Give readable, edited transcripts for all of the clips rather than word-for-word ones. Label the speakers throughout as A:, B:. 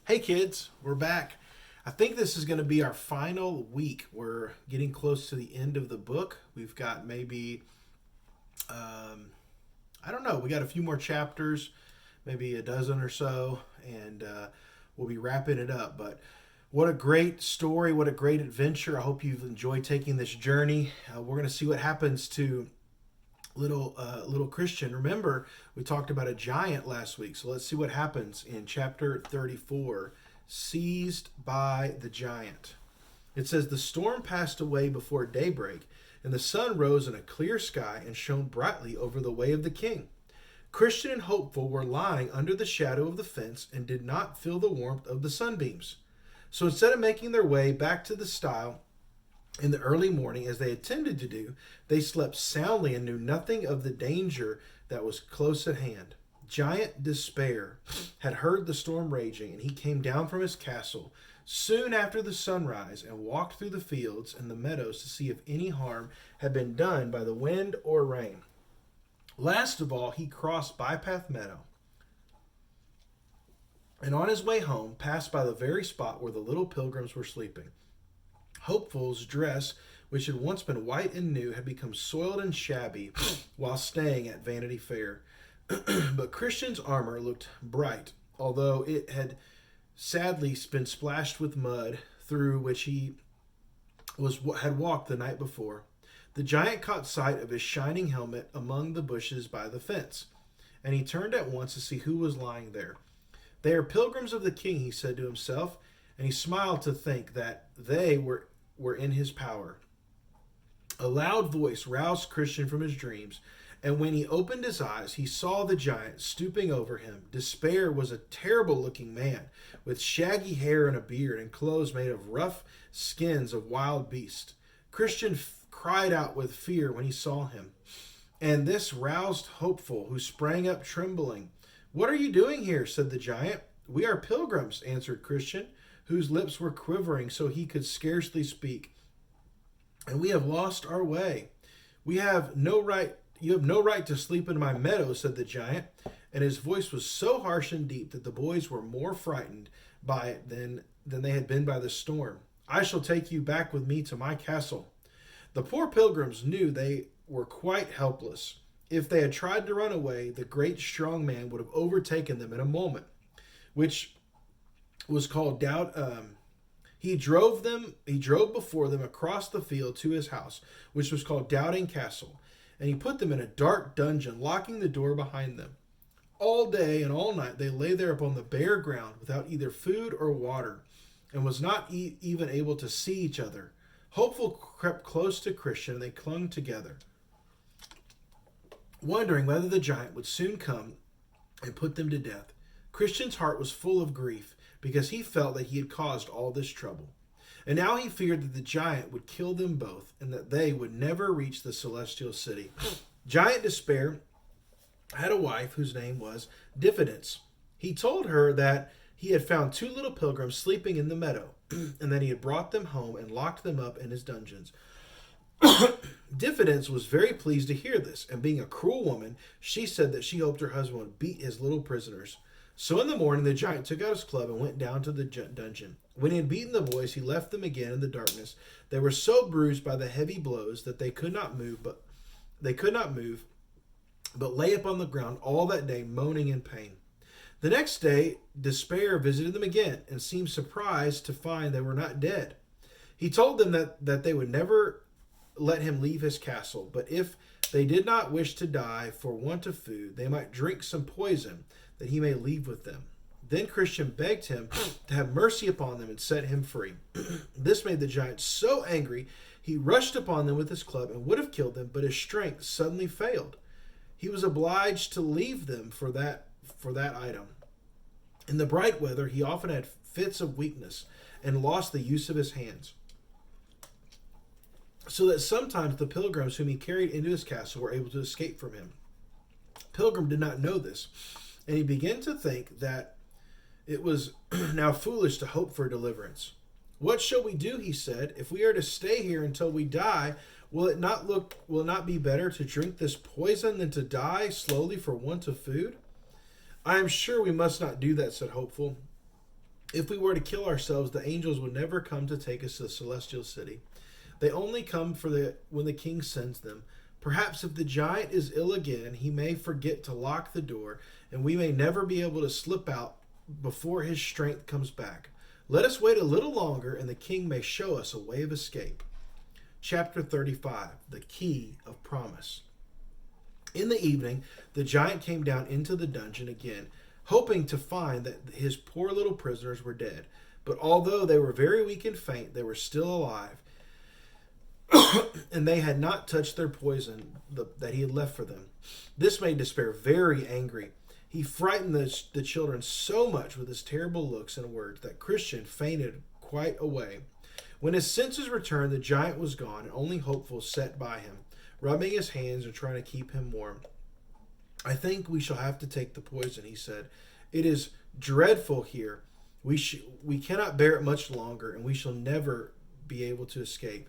A: Hey kids, we're back. I think this is going to be our final week. We're getting close to the end of the book. We've got maybe, I don't know, we got a few more chapters, maybe a dozen or so, and we'll be wrapping it up. But what a great story, what a great adventure. I hope you've enjoyed taking this journey. We're going to see what happens to little Christian. Remember, we talked about a giant last week, so let's see what happens in chapter 34, Seized by the Giant. It says, "The storm passed away before daybreak, and the sun rose in a clear sky and shone brightly over the way of the king. Christian and Hopeful were lying under the shadow of the fence and did not feel the warmth of the sunbeams. So instead of making their way back to the stile in the early morning, as they intended to do, they slept soundly and knew nothing of the danger that was close at hand. Giant Despair had heard the storm raging, and he came down from his castle soon after the sunrise and walked through the fields and the meadows to see if any harm had been done by the wind or rain. Last of all, he crossed Bypath Meadow, and on his way home passed by the very spot where the little pilgrims were sleeping. Hopeful's dress, which had once been white and new, had become soiled and shabby while staying at Vanity Fair. But Christian's armor looked bright, although it had sadly been splashed with mud through which he had walked the night before. The giant caught sight of his shining helmet among the bushes by the fence, and he turned at once to see who was lying there. "They are pilgrims of the king," he said to himself, and he smiled to think that they were in his power. A loud voice roused Christian from his dreams, and when he opened his eyes, he saw the giant stooping over him. Despair was a terrible-looking man, with shaggy hair and a beard, and clothes made of rough skins of wild beasts. Christian cried out with fear when he saw him, and this roused Hopeful, who sprang up trembling. "What are you doing here?" said the giant. "We are pilgrims," answered Christian, whose lips were quivering so he could scarcely speak, "and we have lost our way." You have no right to sleep in my meadow," said the giant, and his voice was so harsh and deep that the boys were more frightened by it than they had been by the storm. "I shall take you back with me to my castle." The poor pilgrims knew they were quite helpless. If they had tried to run away, the great strong man would have overtaken them in a moment, which was called doubt. He drove before them across the field to his house, which was called Doubting Castle, and he put them in a dark dungeon, locking the door behind them. All day and all night they lay there upon the bare ground, without either food or water, and was not even able to see each other. Hopeful crept close to Christian, and they clung together, wondering whether the giant would soon come and put them to death. Christian's heart was full of grief, because he felt that he had caused all this trouble. And now he feared that the giant would kill them both, and that they would never reach the celestial city. Giant Despair had a wife whose name was Diffidence. He told her that he had found two little pilgrims sleeping in the meadow, and that he had brought them home and locked them up in his dungeons. Diffidence was very pleased to hear this, and being a cruel woman, she said that she hoped her husband would beat his little prisoners. So in the morning the giant took out his club and went down to the dungeon. When he had beaten the boys, he left them again in the darkness. They were so bruised by the heavy blows that they could not move, but lay upon the ground all that day, moaning in pain. The next day Despair visited them again, and seemed surprised to find they were not dead. He told them that they would never let him leave his castle, but if they did not wish to die for want of food, they might drink some poison, that he may leave with them. Then Christian begged him to have mercy upon them and set him free. This made the giant so angry, he rushed upon them with his club and would have killed them, but his strength suddenly failed. He was obliged to leave them for that item. In the bright weather, he often had fits of weakness and lost the use of his hands, so that sometimes the pilgrims whom he carried into his castle were able to escape from him. Pilgrim did not know this, and he began to think that it was now foolish to hope for deliverance. "What shall we do?" he said. "If we are to stay here until we die, will it not be better to drink this poison than to die slowly for want of food?" "I am sure we must not do that," said Hopeful. If we were to kill ourselves, the angels would never come to take us to the celestial city. They only come when the king sends them. Perhaps if the giant is ill again, he may forget to lock the door, and we may never be able to slip out before his strength comes back. Let us wait a little longer, and the king may show us a way of escape. Chapter 35, The Key of Promise. In the evening, the giant came down into the dungeon again, hoping to find that his poor little prisoners were dead. But although they were very weak and faint, they were still alive, and they had not touched their poison that he had left for them. This made Despair very angry. He frightened the children so much with his terrible looks and words that Christian fainted quite away. When his senses returned, the giant was gone, and only Hopeful sat by him, rubbing his hands and trying to keep him warm. I think we shall have to take the poison, he said. It is dreadful here. We cannot bear it much longer, and we shall never be able to escape.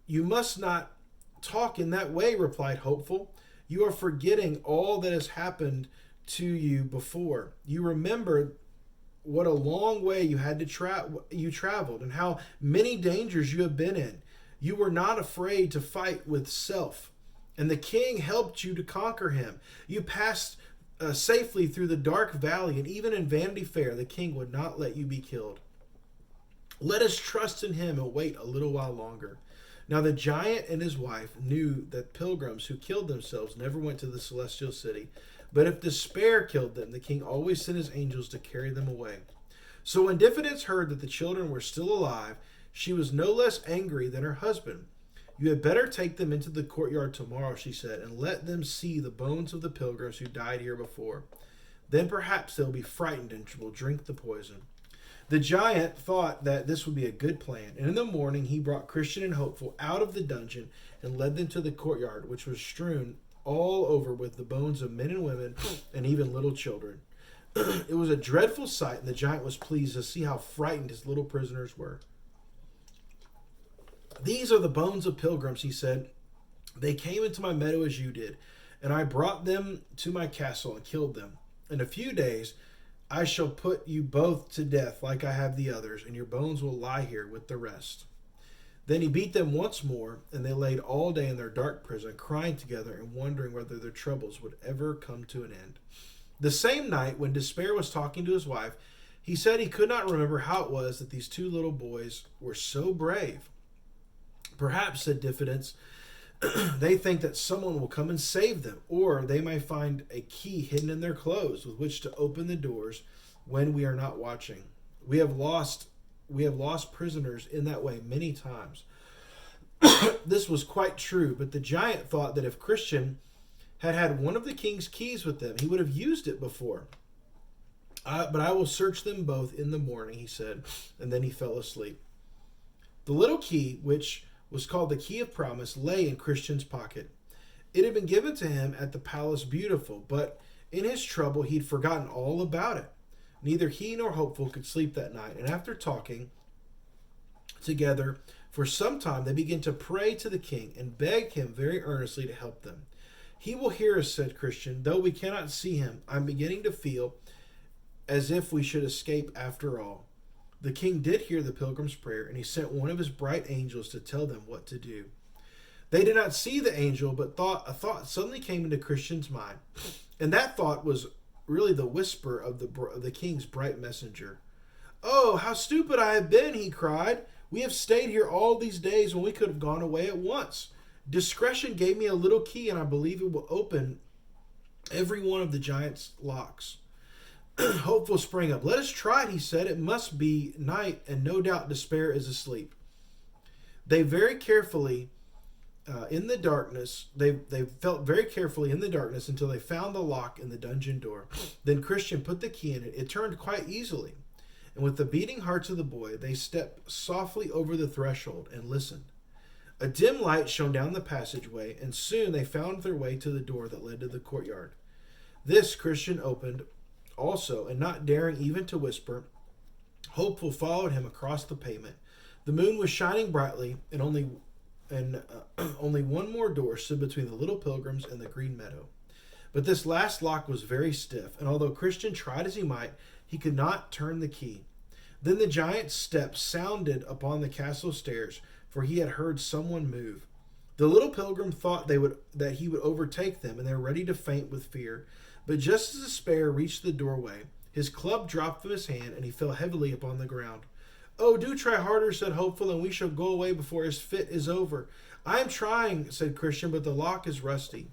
A: You must not talk in that way, replied Hopeful. You are forgetting all that has happened to you before. You remember what a long way you had to you traveled, and how many dangers you have been in. You were not afraid to fight with self, and the king helped you to conquer him. You passed safely through the dark valley, and even in Vanity Fair, the king would not let you be killed. Let us trust in him and wait a little while longer. Now the giant and his wife knew that pilgrims who killed themselves never went to the celestial city, but if despair killed them, the king always sent his angels to carry them away. So when Diffidence heard that the children were still alive, she was no less angry than her husband. You had better take them into the courtyard tomorrow, she said, and let them see the bones of the pilgrims who died here before. Then perhaps they'll be frightened and will drink the poison. The giant thought that this would be a good plan, and in the morning he brought Christian and Hopeful out of the dungeon and led them to the courtyard, which was strewn all over with the bones of men and women and even little children. It was a dreadful sight, and the giant was pleased to see how frightened his little prisoners were. These are the bones of pilgrims, he said. They came into my meadow as you did, and I brought them to my castle and killed them. In a few days I shall put you both to death like I have the others, and your bones will lie here with the rest. Then he beat them once more, and they laid all day in their dark prison, crying together and wondering whether their troubles would ever come to an end. The same night, when Despair was talking to his wife, he said he could not remember how it was that these two little boys were so brave. Perhaps, said Diffidence, they think that someone will come and save them, or they may find a key hidden in their clothes with which to open the doors when we are not watching. We have lost prisoners in that way many times. This was quite true, but the giant thought that if Christian had had one of the king's keys with them, he would have used it before. But I will search them both in the morning, he said, and then he fell asleep. The little key, which was called the Key of Promise, lay in Christian's pocket. It had been given to him at the Palace Beautiful, but in his trouble he'd forgotten all about it. Neither he nor Hopeful could sleep that night, and after talking together for some time, they began to pray to the king and beg him very earnestly to help them. He will hear us, said Christian. Though we cannot see him, I'm beginning to feel as if we should escape after all. The king did hear the pilgrim's prayer, and he sent one of his bright angels to tell them what to do. They did not see the angel, but a thought suddenly came into Christian's mind, and that thought was really the whisper of the king's bright messenger. "Oh, how stupid I have been," he cried. "We have stayed here all these days when we could have gone away at once. Discretion gave me a little key, and I believe it will open every one of the giant's locks." Hopeful sprang up. "Let us try it," he said. "It must be night, and no doubt Despair is asleep." They very carefully in the darkness. They felt very carefully in the darkness until they found the lock in the dungeon door. Then Christian put the key in it. It turned quite easily, and with the beating hearts of the boy, they stepped softly over the threshold and listened. A dim light shone down the passageway, and soon they found their way to the door that led to the courtyard. This Christian opened also, and not daring even to whisper, Hopeful followed him across the pavement. The moon was shining brightly, and only one more door stood between the little pilgrims and the green meadow. But this last lock was very stiff, and although Christian tried as he might, he could not turn the key. Then the giant's steps sounded upon the castle stairs, for he had heard someone move. The little pilgrim thought that he would overtake them, and they were ready to faint with fear. But just as Despair reached the doorway, his club dropped from his hand, and he fell heavily upon the ground. "Oh, do try harder," said Hopeful, "and we shall go away before his fit is over." "I am trying," said Christian, "but the lock is rusty."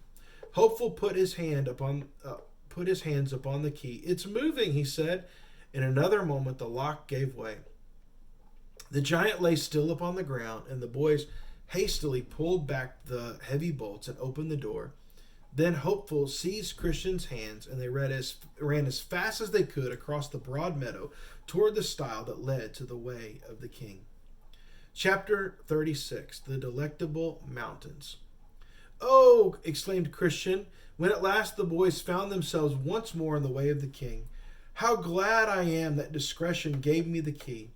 A: Hopeful put his hands upon the key. "It's moving," he said. In another moment, the lock gave way. The giant lay still upon the ground, and the boys hastily pulled back the heavy bolts and opened the door. Then Hopeful seized Christian's hands, and they ran as fast as they could across the broad meadow toward the stile that led to the way of the king. Chapter 36, The Delectable Mountains. "Oh!" exclaimed Christian, when at last the boys found themselves once more in the way of the king. "How glad I am that discretion gave me the key."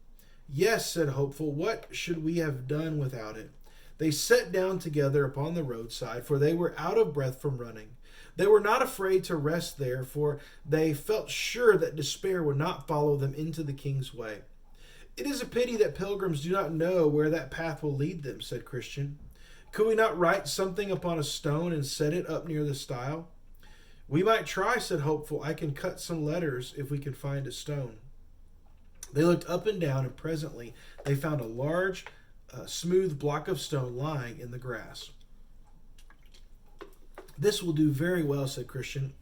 A: "Yes," said Hopeful, "what should we have done without it?" They sat down together upon the roadside, for they were out of breath from running. They were not afraid to rest there, for they felt sure that Despair would not follow them into the king's way. "It is a pity that pilgrims do not know where that path will lead them," said Christian. "Could we not write something upon a stone and set it up near the stile?" "We might try," said Hopeful. "I can cut some letters if we can find a stone." They looked up and down, and presently they found a large, smooth block of stone lying in the grass. "This will do very well," said Christian.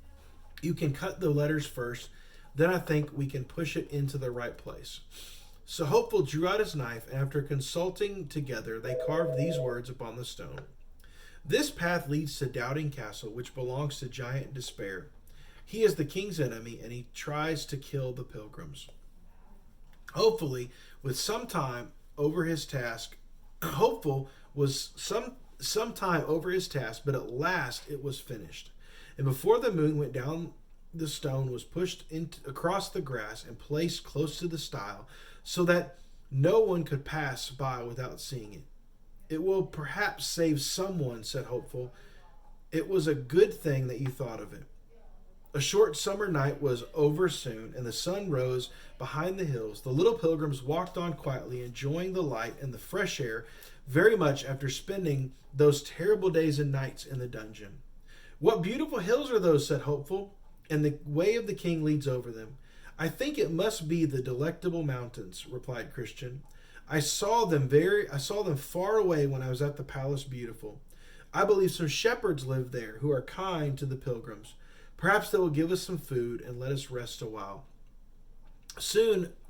A: "You can cut the letters first, then I think we can push it into the right place." So Hopeful drew out his knife, and after consulting together, they carved these words upon the stone: "This path leads to Doubting Castle, which belongs to Giant Despair. He is the king's enemy, and he tries to kill the pilgrims." Hopeful was some time over his task, but at last it was finished. And before the moon went down, the stone was pushed across the grass and placed close to the stile, so that no one could pass by without seeing it. "It will perhaps save someone," said Hopeful. "It was a good thing that you thought of it." A short summer night was over soon, and the sun rose behind the hills. The little pilgrims walked on quietly, enjoying the light and the fresh air very much after spending those terrible days and nights in the dungeon. "What beautiful hills are those," said Hopeful, "and the way of the king leads over them." "I think it must be the Delectable Mountains," replied Christian. I saw them far away when I was at the Palace Beautiful. I believe some shepherds live there who are kind to the pilgrims. Perhaps they will give us some food and let us rest a while."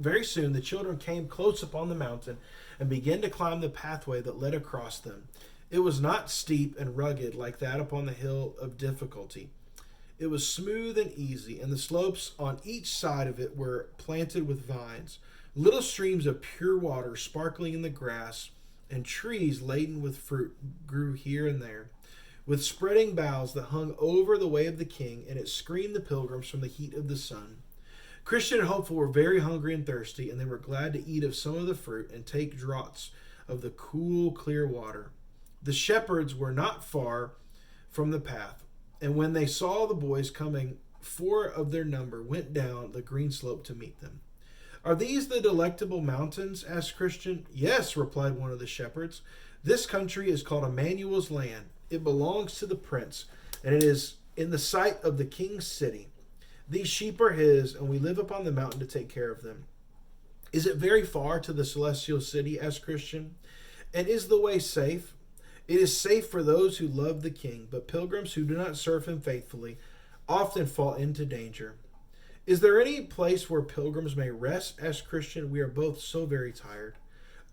A: Very soon, the children came close upon the mountain and began to climb the pathway that led across them. It was not steep and rugged like that upon the hill of difficulty. It was smooth and easy, and the slopes on each side of it were planted with vines, little streams of pure water sparkling in the grass, and trees laden with fruit grew here and there, with spreading boughs that hung over the way of the king, and it screened the pilgrims from the heat of the sun. Christian and Hopeful were very hungry and thirsty, and they were glad to eat of some of the fruit and take draughts of the cool, clear water. The shepherds were not far from the path, and when they saw the boys coming, 4 of their number went down the green slope to meet them. "Are these the Delectable Mountains?" asked Christian. "Yes," replied one of the shepherds. "This country is called Emmanuel's Land. It belongs to the prince, and it is in the sight of the king's city. These sheep are his, and we live upon the mountain to take care of them." "Is it very far to the celestial city?" asked Christian. "And is the way safe?" "It is safe for those who love the king, but pilgrims who do not serve him faithfully often fall into danger." "Is there any place where pilgrims may rest?" asked Christian. "We are both so very tired."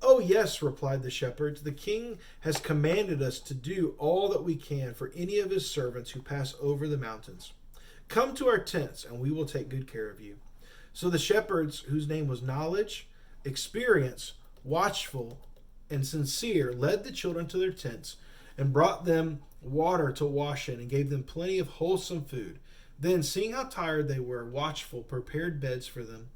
A: "Oh, yes," replied the shepherds. "The king has commanded us to do all that we can for any of his servants who pass over the mountains. Come to our tents, and we will take good care of you." So the shepherds, whose name was Knowledge, Experience, Watchful, and Sincere, led the children to their tents and brought them water to wash in and gave them plenty of wholesome food. Then, seeing how tired they were, Watchful prepared beds for them,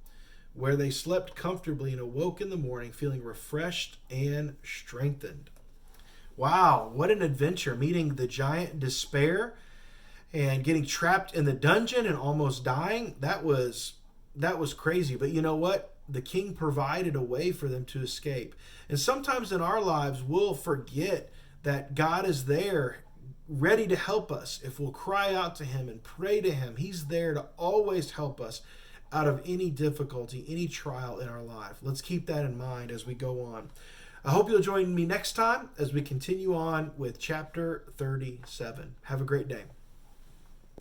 A: where they slept comfortably and awoke in the morning feeling refreshed and strengthened. Wow, what an adventure, meeting the giant Despair and getting trapped in the dungeon and almost dying. That was crazy. But you know what? the king provided a way for them to escape. And sometimes in our lives, we'll forget that God is there ready to help us. If we'll cry out to him and pray to him, he's there to always help us out of any difficulty, any trial in our life. Let's keep that in mind as we go on. I hope you'll join me next time as we continue on with chapter 37. Have a great day.